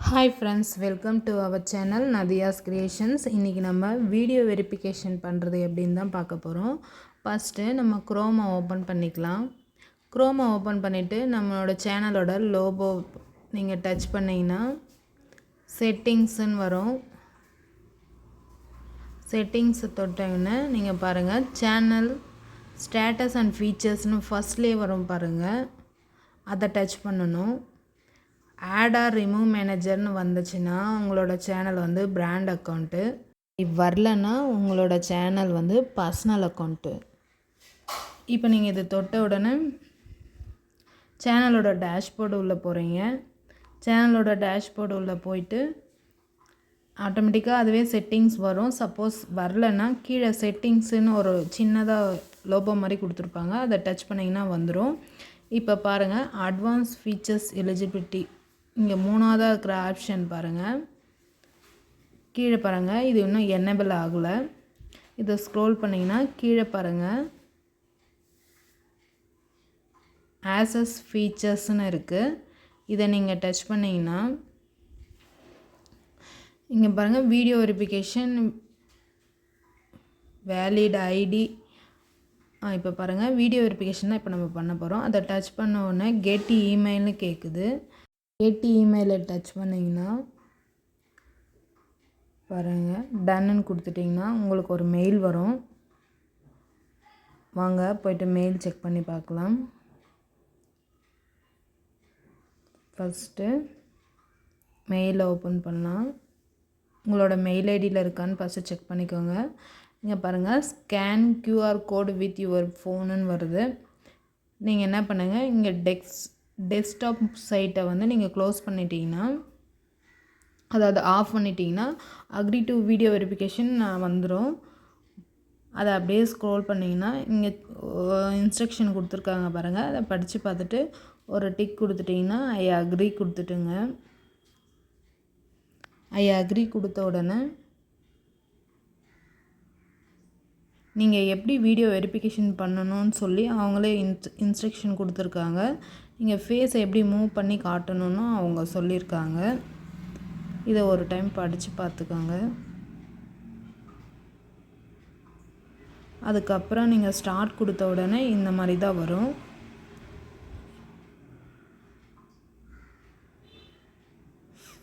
Hi friends, welcome to our channel Nadiya's Creations. இன்னைக்கு நம்ம video verification பண்ணுறது எப்படின்னு தான் பார்க்க போகிறோம். ஃபஸ்ட்டு நம்ம குரோமை ஓப்பன் பண்ணிக்கலாம். குரோமை ஓப்பன் பண்ணிவிட்டு நம்மளோட சேனலோட லோகோ நீங்கள் டச் பண்ணிங்கன்னா செட்டிங்ஸ்ன்னு வரும். செட்டிங்ஸை தொட்டோன்னு நீங்கள் பாருங்கள் சேனல் ஸ்டேட்டஸ் அண்ட் ஃபீச்சர்ஸ்னு ஃபஸ்ட்லேயே வரும் பாருங்கள், அதை டச் பண்ணணும். ஆட் ஆர் ரிமூவ் மேனேஜர்னு வந்துச்சுன்னா உங்களோட சேனல் வந்து பிராண்ட் அக்கௌண்ட்டு, வரலன்னா உங்களோட சேனல் வந்து பர்சனல் அக்கௌண்ட்டு. இப்போ நீங்கள் இது தொட்ட உடனே சேனலோட டேஷ்போர்டு உள்ளே போகிறீங்க. சேனலோட டேஷ்போர்டு உள்ளே போயிட்டு ஆட்டோமேட்டிக்காக அதுவே செட்டிங்ஸ் வரும். சப்போஸ் வரலன்னா கீழே செட்டிங்ஸுன்னு ஒரு சின்னதாக லோபோ மாதிரி கொடுத்துருப்பாங்க, அதை டச் பண்ணிங்கன்னா வந்துடும். இப்போ பாருங்கள் அட்வான்ஸ் ஃபீச்சர்ஸ் எலிஜிபிலிட்டி, இங்கே மூணாவதாக இருக்கிற ஆப்ஷன் பாருங்கள், கீழே பாருங்கள், இது இன்னும் எனேபிள் ஆகலை. இதை ஸ்க்ரோல் பண்ணிங்கன்னா கீழே பாருங்கள் ஆக்சஸ் ஃபீச்சர்ஸ்னு இருக்குது. இதை நீங்கள் டச் பண்ணிங்கன்னா இங்கே பாருங்கள் வீடியோ வெரிஃபிகேஷன் வேலிட் ஐடி. இப்போ பாருங்கள் வீடியோ வெரிஃபிகேஷன் தான் இப்போ நம்ம பண்ண போகிறோம். அதை டச் பண்ண உடனே கெட் இமெயில்னு கேட்குது. கெட் இமெயிலை டச் பண்ணிங்கன்னா பாருங்கள் டன்னு கொடுத்துட்டிங்கன்னா உங்களுக்கு ஒரு மெயில் வரும். வாங்க போய்ட்டு மெயில் செக் பண்ணி பார்க்கலாம். ஃபஸ்ட்டு மெயிலை ஓப்பன் பண்ணலாம். உங்களோட மெயில் ஐடியில் இருக்கான்னு ஃபஸ்ட்டு செக் பண்ணிக்கோங்க. இங்கே பாருங்கள் scan QR code with your ஃபோனுன்னு வருது. நீங்கள் என்ன பண்ணுங்கள், இங்கே டெஸ்க்டாப் சைட்டை வந்து நீங்கள் க்ளோஸ் பண்ணிட்டீங்கன்னா, அதாவது ஆஃப் பண்ணிட்டீங்கன்னா அக்ரி டு வீடியோ வெரிஃபிகேஷன் வந்துடும். அதை அப்படியே ஸ்க்ரோல் பண்ணிங்கன்னா இங்கே இன்ஸ்ட்ரக்ஷன் கொடுத்துருக்காங்க பாருங்கள், அதை படித்து பார்த்துட்டு ஒரு டிக் கொடுத்துட்டிங்கன்னா ஐ அக்ரி கொடுத்துட்டுங்க. ஐ அக்ரி கொடுத்த உடனே நீங்கள் எப்படி வீடியோ வெரிஃபிகேஷன் பண்ணணும்னு சொல்லி அவங்களே இன்ஸ்ட்ரக்ஷன் கொடுத்துருக்காங்க. நீங்கள் ஃபேஸை எப்படி மூவ் பண்ணி காட்டணும்னு அவங்க சொல்லியிருக்காங்க. இதை ஒரு டைம் படித்து பார்த்துக்கோங்க. அதுக்கப்புறம் நீங்கள் ஸ்டார்ட் கொடுத்த உடனே இந்த மாதிரி தான் வரும்.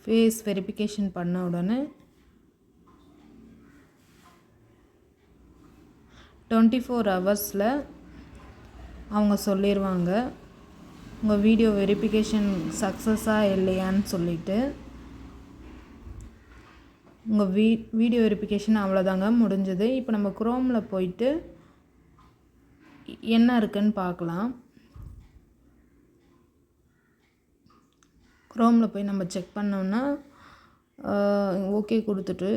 ஃபேஸ் வெரிஃபிகேஷன் பண்ண உடனே 24 ஹவர்ஸில் அவங்க சொல்லிடுவாங்க உங்கள் வீடியோ வெரிஃபிகேஷன் சக்ஸஸாக இல்லையான்னு சொல்லிவிட்டு. உங்கள் வீடியோ வெரிஃபிகேஷன் அவ்வளோதாங்க, முடிஞ்சது. இப்போ நம்ம குரோமில் போயிட்டு என்ன இருக்குன்னு பார்க்கலாம். குரோமில் போய் நம்ம செக் பண்ணோம்னா ஓகே கொடுத்துட்டு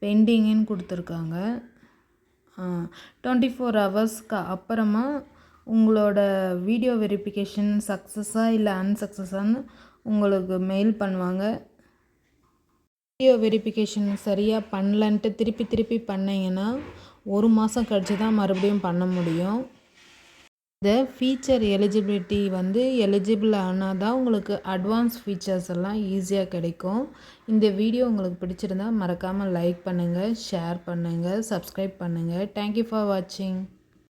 பெண்டிங்குன்னு கொடுத்துருக்காங்க. 24 ஹவர்ஸ்க்கு அப்புறமா உங்களோட வீடியோ வெரிஃபிகேஷன் சக்ஸஸாக இல்லை அன்சக்ஸஸான்னு உங்களுக்கு மெயில் பண்ணுவாங்க. வீடியோ வெரிஃபிகேஷன் சரியாக பண்ணலன்ட்டு திருப்பி பண்ணிங்கன்னா 1 மாதம் கழிச்சு தான் மறுபடியும் பண்ண முடியும். இந்த ஃபீச்சர் எலிஜிபிலிட்டி வந்து எலிஜிபிள் ஆனால் தான் உங்களுக்கு அட்வான்ஸ் ஃபீச்சர்ஸ் எல்லாம் ஈஸியாக கிடைக்கும். இந்த வீடியோ உங்களுக்கு பிடிச்சிருந்தால் மறக்காமல் லைக் பண்ணுங்கள், ஷேர் பண்ணுங்கள், சப்ஸ்கிரைப் பண்ணுங்கள். தேங்க்யூ ஃபார் வாட்சிங்.